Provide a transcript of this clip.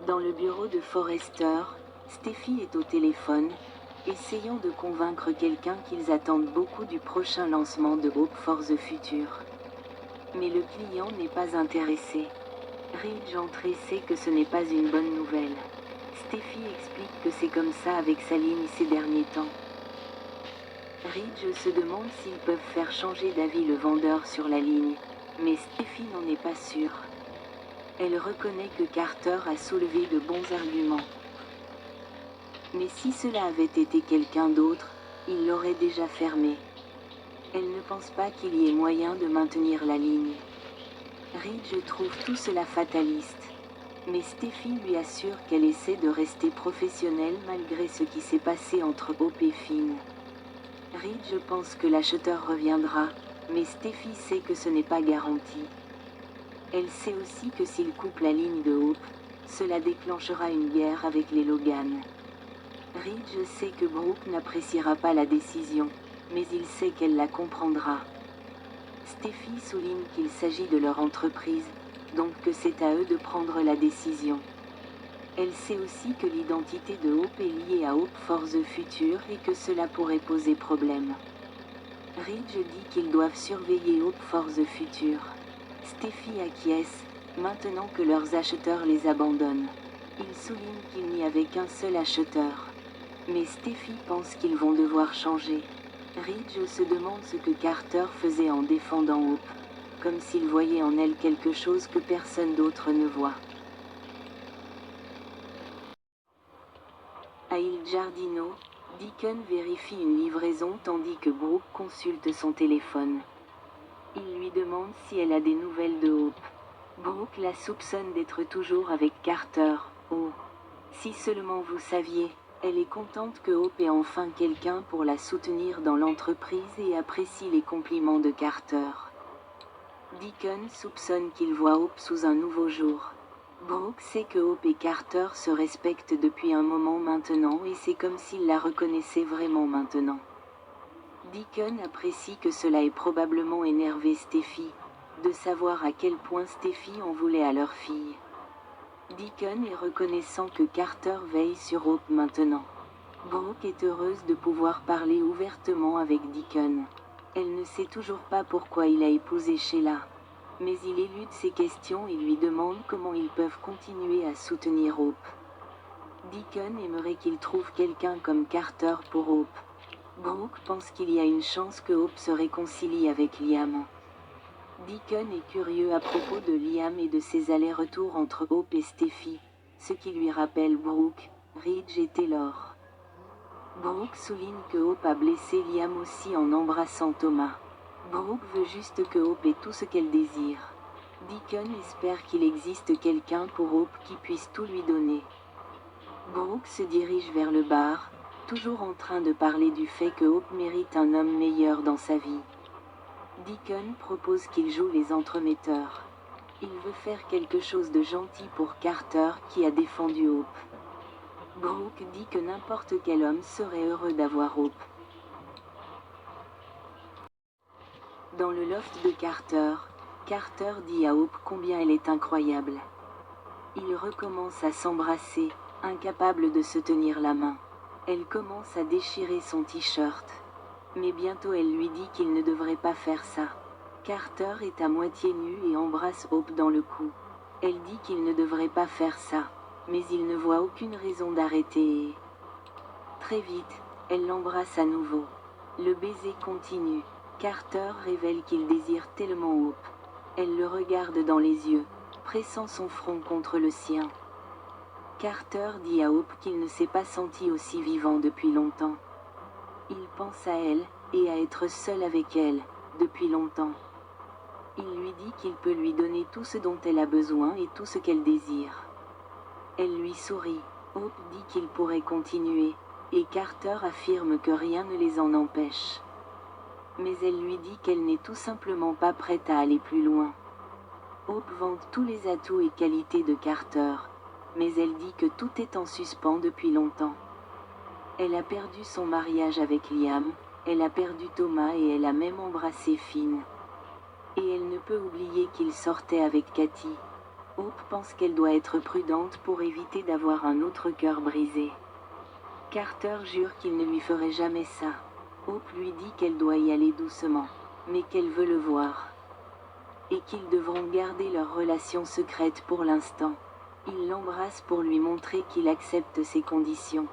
Dans le bureau de Forrester, Steffi est au téléphone, essayant de convaincre quelqu'un qu'ils attendent beaucoup du prochain lancement de Hope for the Future. Mais le client n'est pas intéressé. Ridge entre et sait que ce n'est pas une bonne nouvelle. Steffi explique que c'est comme ça avec sa ligne ces derniers temps. Ridge se demande s'ils peuvent faire changer d'avis le vendeur sur la ligne, mais Steffi n'en est pas sûre. Elle reconnaît que Carter a soulevé de bons arguments. Mais si cela avait été quelqu'un d'autre, il l'aurait déjà fermé. Elle ne pense pas qu'il y ait moyen de maintenir la ligne. Ridge trouve tout cela fataliste. Mais Steffi lui assure qu'elle essaie de rester professionnelle malgré ce qui s'est passé entre Hope et Finn. Ridge pense que l'acheteur reviendra, mais Steffi sait que ce n'est pas garanti. Elle sait aussi que s'il coupe la ligne de Hope, cela déclenchera une guerre avec les Logan. Ridge sait que Brooke n'appréciera pas la décision, mais il sait qu'elle la comprendra. Steffi souligne qu'il s'agit de leur entreprise, donc que c'est à eux de prendre la décision. Elle sait aussi que l'identité de Hope est liée à Hope for the Future et que cela pourrait poser problème. Ridge dit qu'ils doivent surveiller Hope for the Future. Steffi acquiesce, maintenant que leurs acheteurs les abandonnent. Il souligne qu'il n'y avait qu'un seul acheteur. Mais Steffi pense qu'ils vont devoir changer. Ridge se demande ce que Carter faisait en défendant Hope, comme s'il voyait en elle quelque chose que personne d'autre ne voit. À Il Giardino, Deacon vérifie une livraison tandis que Brooke consulte son téléphone. Il lui demande si elle a des nouvelles de Hope. Brooke la soupçonne d'être toujours avec Carter. Oh, si seulement vous saviez, elle est contente que Hope ait enfin quelqu'un pour la soutenir dans l'entreprise et apprécie les compliments de Carter. Deacon soupçonne qu'il voit Hope sous un nouveau jour. Brooke sait que Hope et Carter se respectent depuis un moment maintenant et c'est comme s'il la reconnaissait vraiment maintenant. Deacon apprécie que cela ait probablement énervé Steffi, de savoir à quel point Steffi en voulait à leur fille. Deacon est reconnaissant que Carter veille sur Hope maintenant. Brooke est heureuse de pouvoir parler ouvertement avec Deacon. Elle ne sait toujours pas pourquoi il a épousé Sheila. Mais il élude ses questions et lui demande comment ils peuvent continuer à soutenir Hope. Deacon aimerait qu'il trouve quelqu'un comme Carter pour Hope. Brooke pense qu'il y a une chance que Hope se réconcilie avec Liam. Deacon est curieux à propos de Liam et de ses allers-retours entre Hope et Steffi, ce qui lui rappelle Brooke, Ridge et Taylor. Brooke souligne que Hope a blessé Liam aussi en embrassant Thomas. Brooke veut juste que Hope ait tout ce qu'elle désire. Deacon espère qu'il existe quelqu'un pour Hope qui puisse tout lui donner. Brooke se dirige vers le bar, toujours en train de parler du fait que Hope mérite un homme meilleur dans sa vie. Deacon propose qu'il joue les entremetteurs. Il veut faire quelque chose de gentil pour Carter qui a défendu Hope. Brooke dit que n'importe quel homme serait heureux d'avoir Hope. Dans le loft de Carter, Carter dit à Hope combien elle est incroyable. Ils recommencent à s'embrasser, incapables de se tenir la main. Elle commence à déchirer son t-shirt. Mais bientôt elle lui dit qu'il ne devrait pas faire ça. Carter est à moitié nu et embrasse Hope dans le cou. Elle dit qu'il ne devrait pas faire ça, mais il ne voit aucune raison d'arrêter et... Très vite, elle l'embrasse à nouveau. Le baiser continue. Carter révèle qu'il désire tellement Hope. Elle le regarde dans les yeux, pressant son front contre le sien. Carter dit à Hope qu'il ne s'est pas senti aussi vivant depuis longtemps. Il pense à elle, et à être seul avec elle, depuis longtemps. Il lui dit qu'il peut lui donner tout ce dont elle a besoin et tout ce qu'elle désire. Elle lui sourit. Hope dit qu'il pourrait continuer, et Carter affirme que rien ne les en empêche. Mais elle lui dit qu'elle n'est tout simplement pas prête à aller plus loin. Hope vante tous les atouts et qualités de Carter, mais elle dit que tout est en suspens depuis longtemps. Elle a perdu son mariage avec Liam, elle a perdu Thomas et elle a même embrassé Finn. Et elle ne peut oublier qu'il sortait avec Cathy. Hope pense qu'elle doit être prudente pour éviter d'avoir un autre cœur brisé. Carter jure qu'il ne lui ferait jamais ça. Hope lui dit qu'elle doit y aller doucement, mais qu'elle veut le voir. Et qu'ils devront garder leur relation secrète pour l'instant. Il l'embrasse pour lui montrer qu'il accepte ses conditions.